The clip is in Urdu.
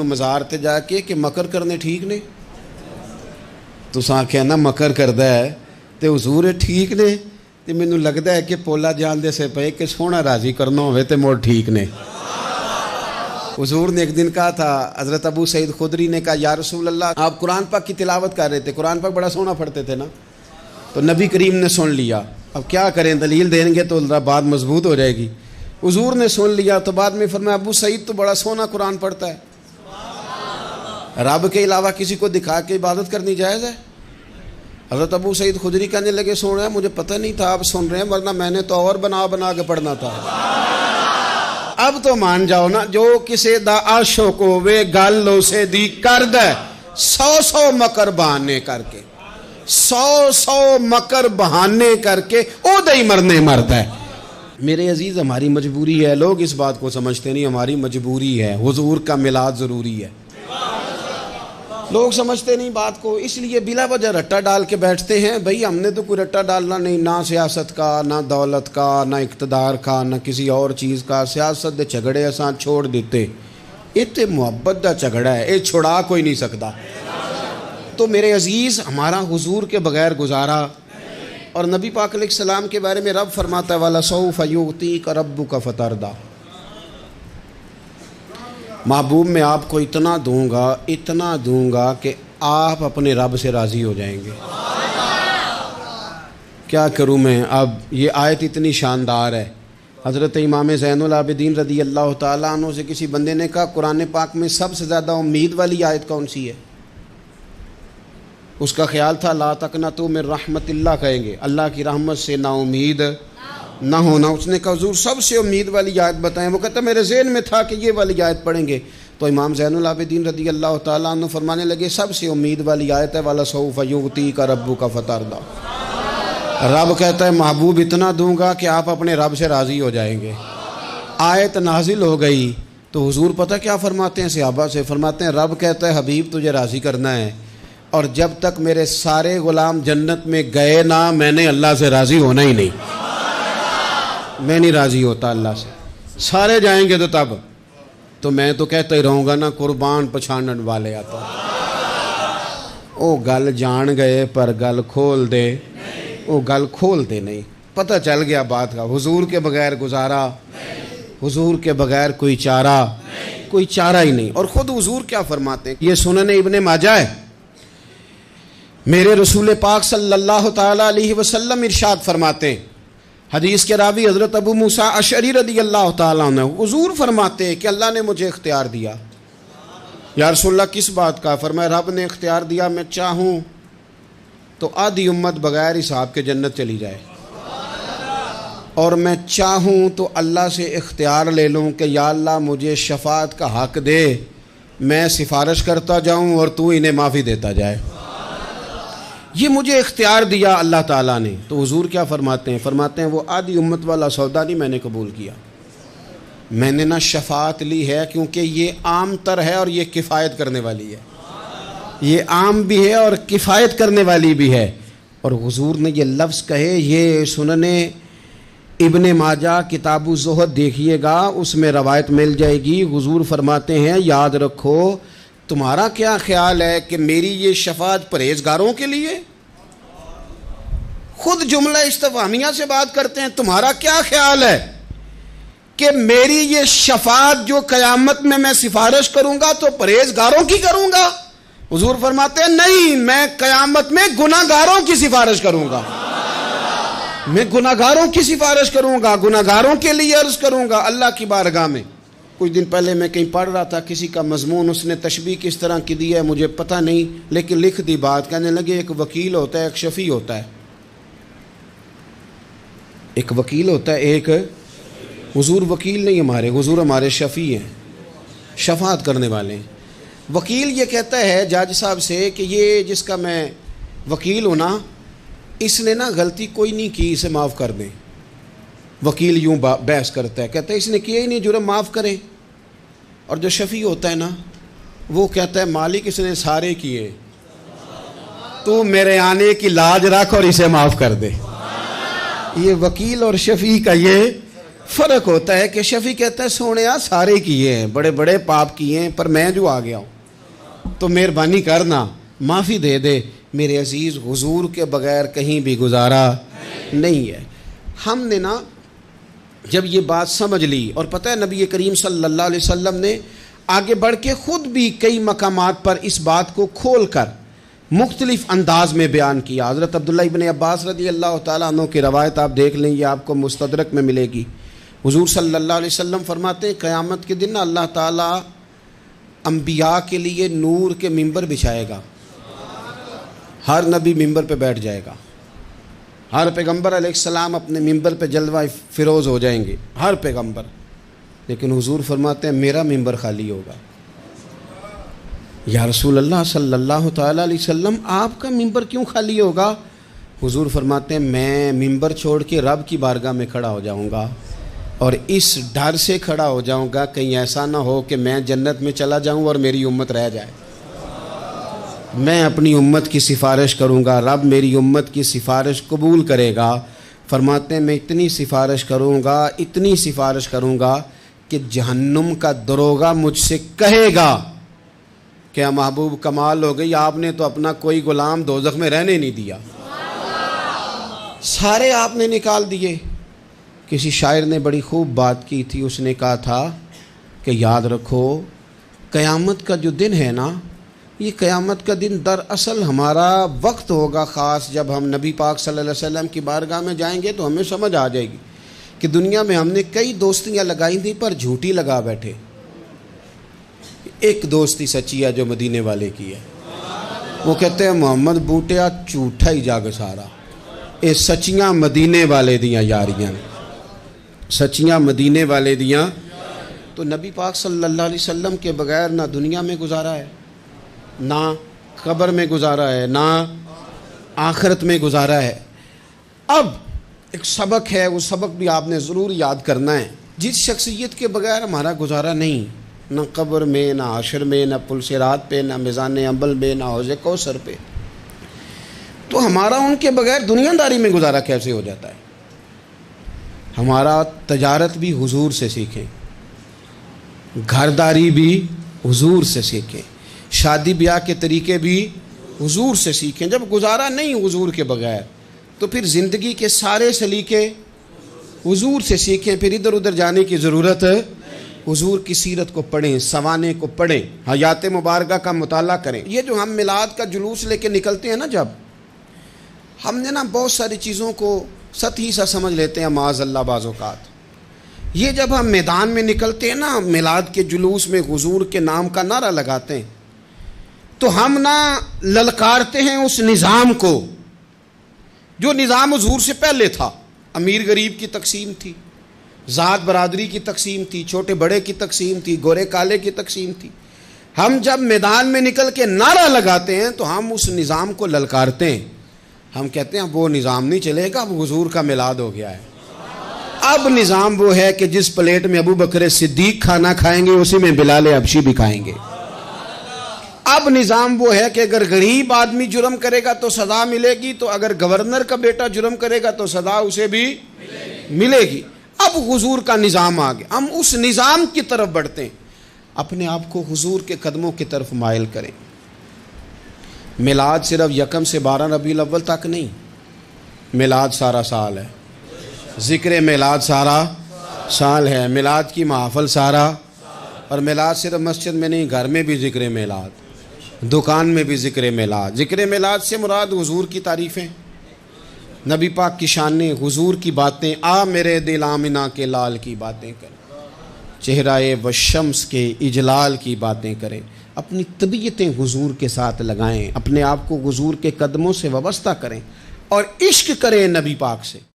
مزار تے جا کے کہ مکر کرنے ٹھیک نے تساں آکھیا نا مکر کردا ہے تے حضور ٹھیک نے تے مینوں لگدا ہے کہ پولا جان دے سے پے کہ سونا راضی کرنا ہوئے تے موڑ ٹھیک نے۔ حضور نے ایک دن کہا تھا، حضرت ابو سعید خدری نے کہا یا رسول اللہ آپ قرآن پاک کی تلاوت کر رہے تھے، قرآن پاک بڑا سونا پڑھتے تھے نا، تو نبی کریم نے سن لیا، اب کیا کریں دلیل دیں گے تو بات مضبوط ہو جائے گی۔ حضور نے سن لیا تو بعد میں فرمایا ابو سعید تو بڑا سونا قرآن پڑھتا ہے، رب کے علاوہ کسی کو دکھا کے عبادت کرنی جائز ہے؟ حضرت ابو سعید خدری کہنے لگے سن رہے ہیں مجھے پتہ نہیں تھا آپ سن رہے ہیں، ورنہ میں نے تو اور بنا بنا کے پڑھنا تھا۔ اب تو مان جاؤ نا، جو کسے دا عاشق ہوئے گل اسے دی کرد ہے، 100 مکر بہانے کر کے، 100 مکر بہانے کر کے او دے ہی مرنے مرد ہے۔ میرے عزیز ہماری مجبوری ہے، لوگ اس بات کو سمجھتے نہیں، ہماری مجبوری ہے، حضور کا میلاد ضروری ہے، لوگ سمجھتے نہیں بات کو، اس لیے بلا وجہ رٹا ڈال کے بیٹھتے ہیں۔ بھئی ہم نے تو کوئی رٹا ڈالنا نہیں، نہ سیاست کا، نہ دولت کا، نہ اقتدار کا، نہ کسی اور چیز کا۔ سیاست دے جھگڑے اساں چھوڑ دیتے، یہ تے محبت دا جھگڑا ہے، یہ چھڑا کوئی نہیں سکتا۔ تو میرے عزیز ہمارا حضور کے بغیر گزارا، اور نبی پاک علیہ السلام کے بارے میں رب فرماتا ہے وَلَسَوْفَ يُعْطِيكَ رَبُّكَ فَتَرْضَىٰ، محبوب میں آپ کو اتنا دوں گا کہ آپ اپنے رب سے راضی ہو جائیں گے۔ کیا کروں میں؟ اب یہ آیت اتنی شاندار ہے۔ حضرت امام زین العابدین رضی اللہ تعالیٰ عنہ سے کسی بندے نے کہا قرآن پاک میں سب سے زیادہ امید والی آیت کون سی ہے؟ اس کا خیال تھا لا تقنطوا من رحمت اللہ کہیں گے، اللہ کی رحمت سے نا امید نہ ہونا۔ اس نے کہا حضور سب سے امید والی آیت بتائیں، وہ کہتا میرے ذہن میں تھا کہ یہ والی آیت پڑھیں گے۔ تو امام زین العابدین رضی اللہ تعالیٰ عنہ فرمانے لگے سب سے امید والی آیت ہے وَلَسَوْفَ يُعْطِيكَ رَبُّكَ فَتَرْضَىٰ، رب کہتا ہے محبوب اتنا دوں گا کہ آپ اپنے رب سے راضی ہو جائیں گے۔ آیت نازل ہو گئی تو حضور پتہ کیا فرماتے ہیں صحابہ سے؟ فرماتے ہیں رب کہتا ہے حبیب تجھے راضی کرنا ہے، اور جب تک میرے سارے غلام جنت میں گئے نہ میں نے اللہ سے راضی ہونا ہی نہیں، میں نہیں راضی ہوتا اللہ سے۔ سارے جائیں گے تو میں تو کہتا ہی رہوں گا نا قربان پچھانن والے آتا، او گل جان گئے پر گل کھول دے، او گل کھول دے نہیں، پتہ چل گیا بات کا۔ حضور کے بغیر گزارا، حضور کے بغیر کوئی چارہ ہی نہیں۔ اور خود حضور کیا فرماتے ہیں، یہ سنن ابن ماجہ ہے، میرے رسول پاک صلی اللہ تعالیٰ علیہ وسلم ارشاد فرماتے ہیں، حدیث کے راوی حضرت ابو موسیٰ اشعری رضی اللہ تعالیٰ عنہ، حضور فرماتے ہیں کہ اللہ نے مجھے اختیار دیا۔ یا رسول اللہ کس بات کا؟ فرمایا رب نے اختیار دیا میں چاہوں تو آدھی امت بغیر حساب کے جنت چلی جائے، اور میں چاہوں تو اللہ سے اختیار لے لوں کہ یا اللہ مجھے شفاعت کا حق دے، میں سفارش کرتا جاؤں اور تو انہیں معافی دیتا جائے۔ یہ مجھے اختیار دیا اللہ تعالیٰ نے۔ تو حضور کیا فرماتے ہیں؟ فرماتے ہیں وہ آدھی امت والا سودا نہیں میں نے قبول کیا، میں نے نہ شفاعت لی ہے کیونکہ یہ عام تر ہے اور یہ کفایت کرنے والی ہے، یہ عام بھی ہے اور کفایت کرنے والی بھی ہے۔ اور حضور نے یہ لفظ کہے، یہ سنن ابن ماجہ کتاب الزہد دیکھیے گا، اس میں روایت مل جائے گی۔ حضور فرماتے ہیں یاد رکھو تمہارا کیا خیال ہے کہ میری یہ شفاعت پرہیزگاروں کے لیے؟ خود جملہ استفہامیہ سے بات کرتے ہیں، تمہارا کیا خیال ہے کہ میری یہ شفاعت جو قیامت میں سفارش کروں گا تو پرہیزگاروں کی کروں گا؟ حضور فرماتے ہیں نہیں، میں قیامت میں گناہگاروں کی سفارش کروں گا، میں گناہگاروں کی سفارش کروں گا، گناہگاروں کے لیے عرض کروں گا اللہ کی بارگاہ میں۔ کچھ دن پہلے میں کہیں پڑھ رہا تھا کسی کا مضمون، اس نے تشبیہ کس طرح کی دی ہے مجھے پتہ نہیں، لیکن لکھ دی بات، کہنے لگے ایک وکیل ہوتا ہے ایک شفیع ہوتا ہے، ایک وکیل ہوتا ہے ایک، حضور وکیل نہیں ہمارے، حضور ہمارے شفیع ہیں، شفاعت کرنے والے ہیں۔ وکیل یہ کہتا ہے جج صاحب سے کہ یہ جس کا میں وکیل ہوں نا اس نے نا غلطی کوئی نہیں کی، اسے معاف کر دیں۔ وکیل یوں بحث کرتا ہے، کہتا ہے اس نے کیا ہی نہیں، جرم معاف کریں۔ اور جو شفیع ہوتا ہے نا وہ کہتا ہے مالک اس نے سارے کیے، تو میرے آنے کی لاج رکھ اور اسے معاف کر دے۔ یہ وکیل اور شفیع کا یہ فرق ہوتا ہے کہ شفیع کہتا ہے سونے سارے کیے ہیں، بڑے بڑے پاپ کیے ہیں، پر میں جو آ گیا ہوں تو مہربانی کرنا معافی دے دے۔ میرے عزیز، حضور کے بغیر کہیں بھی گزارا نہیں ہے۔ ہم نے نا جب یہ بات سمجھ لی، اور پتہ ہے نبی کریم صلی اللہ علیہ وسلم نے آگے بڑھ کے خود بھی کئی مقامات پر اس بات کو کھول کر مختلف انداز میں بیان کیا۔ حضرت عبداللہ ابن عباس رضی اللہ تعالیٰ عنہ کی روایت آپ دیکھ لیں، یہ آپ کو مستدرک میں ملے گی۔ حضور صلی اللہ علیہ وسلم فرماتے ہیں قیامت کے دن اللہ تعالیٰ انبیاء کے لیے نور کے ممبر بچھائے گا، ہر نبی ممبر پہ بیٹھ جائے گا، ہر پیغمبر علیہ السلام اپنے ممبر پہ جلوہ فروز ہو جائیں گے، ہر پیغمبر۔ لیکن حضور فرماتے ہیں میرا ممبر خالی ہوگا۔ یا رسول اللہ صلی اللہ تعالیٰ علیہ وسلم آپ کا ممبر کیوں خالی ہوگا؟ حضور فرماتے ہیں میں ممبر چھوڑ کے رب کی بارگاہ میں کھڑا ہو جاؤں گا، اور اس ڈر سے کھڑا ہو جاؤں گا کہیں ایسا نہ ہو کہ میں جنت میں چلا جاؤں اور میری امت رہ جائے۔ میں اپنی امت کی سفارش کروں گا، رب میری امت کی سفارش قبول کرے گا۔ فرماتے ہیں میں اتنی سفارش کروں گا کہ جہنم کا دروغہ مجھ سے کہے گا کہ محبوب کمال ہو گئی، آپ نے تو اپنا کوئی غلام دوزخ میں رہنے نہیں دیا، سارے آپ نے نکال دیے۔ کسی شاعر نے بڑی خوب بات کی تھی، اس نے کہا تھا کہ یاد رکھو قیامت کا جو دن ہے نا، یہ قیامت کا دن دراصل ہمارا وقت ہوگا خاص، جب ہم نبی پاک صلی اللہ علیہ وسلم کی بارگاہ میں جائیں گے تو ہمیں سمجھ آ جائے گی کہ دنیا میں ہم نے کئی دوستیاں لگائی تھیں پر جھوٹی لگا بیٹھے، ایک دوستی سچی ہے جو مدینے والے کی ہے۔ وہ کہتے ہیں محمد بوٹیا جھوٹا ہی جاگ سارا، اے سچیاں مدینے والے دیاں یاریاں، سچیاں مدینے والے دیاں۔ تو نبی پاک صلی اللہ علیہ وسلم کے بغیر نہ دنیا میں گزارا ہے، نہ قبر میں گزارا ہے، نہ آخرت میں گزارا ہے۔ اب ایک سبق ہے، وہ سبق بھی آپ نے ضرور یاد کرنا ہے۔ جس شخصیت کے بغیر ہمارا گزارا نہیں، نہ قبر میں، نہ حشر میں، نہ پل صراط پہ، نہ میزان عمل میں، نہ حوض کوثر پہ، تو ہمارا ان کے بغیر دنیا داری میں گزارا کیسے ہو جاتا ہے؟ ہمارا تجارت بھی حضور سے سیکھیں، گھرداری بھی حضور سے سیکھیں، شادی بیاہ کے طریقے بھی حضور سے سیکھیں۔ جب گزارا نہیں حضور کے بغیر تو پھر زندگی کے سارے سلیقے حضور سے سیکھیں، پھر ادھر ادھر جانے کی ضرورت ہے۔ حضور کی سیرت کو پڑھیں، سوانے کو پڑھیں، حیات مبارکہ کا مطالعہ کریں۔ یہ جو ہم میلاد کا جلوس لے کے نکلتے ہیں نا، جب ہم نے نا بہت ساری چیزوں کو سطحی سا سمجھ لیتے ہیں معاذ اللہ بعض اوقات۔ یہ جب ہم میدان میں نکلتے ہیں نا میلاد کے جلوس میں، حضور کے نام کا نعرہ لگاتے ہیں، تو ہم نہ للکارتے ہیں اس نظام کو جو نظام حضور سے پہلے تھا۔ امیر غریب کی تقسیم تھی، ذات برادری کی تقسیم تھی، چھوٹے بڑے کی تقسیم تھی، گورے کالے کی تقسیم تھی۔ ہم جب میدان میں نکل کے نعرہ لگاتے ہیں تو ہم اس نظام کو للکارتے ہیں، ہم کہتے ہیں وہ نظام نہیں چلے گا، اب حضور کا میلاد ہو گیا ہے۔ اب نظام وہ ہے کہ جس پلیٹ میں ابو بکر صدیق کھانا کھائیں گے اسی میں بلال حبشی بھی کھائیں گے۔ اب نظام وہ ہے کہ اگر غریب آدمی جرم کرے گا تو سزا ملے گی، تو اگر گورنر کا بیٹا جرم کرے گا تو سزا اسے بھی ملے گی۔ اب حضور کا نظام آ گیا، ہم اس نظام کی طرف بڑھتے ہیں، اپنے آپ کو حضور کے قدموں کی طرف مائل کریں۔ میلاد صرف 1 سے 12 ربیع الاول تک نہیں، میلاد سارا سال ہے، ذکر میلاد سارا سال ہے، میلاد کی محافل سارا، اور میلاد صرف مسجد میں نہیں، گھر میں بھی ذکر میلاد، دکان میں بھی ذکر میلاد۔ ذکر میلاد سے مراد حضور کی تعریفیں، نبی پاک کی شانیں، حضور کی باتیں، آ میرے دل آمنہ کے لال کی باتیں کریں، چہرہ والشمس کے اجلال کی باتیں کریں، اپنی طبیعتیں حضور کے ساتھ لگائیں، اپنے آپ کو حضور کے قدموں سے وابستہ کریں اور عشق کریں نبی پاک سے۔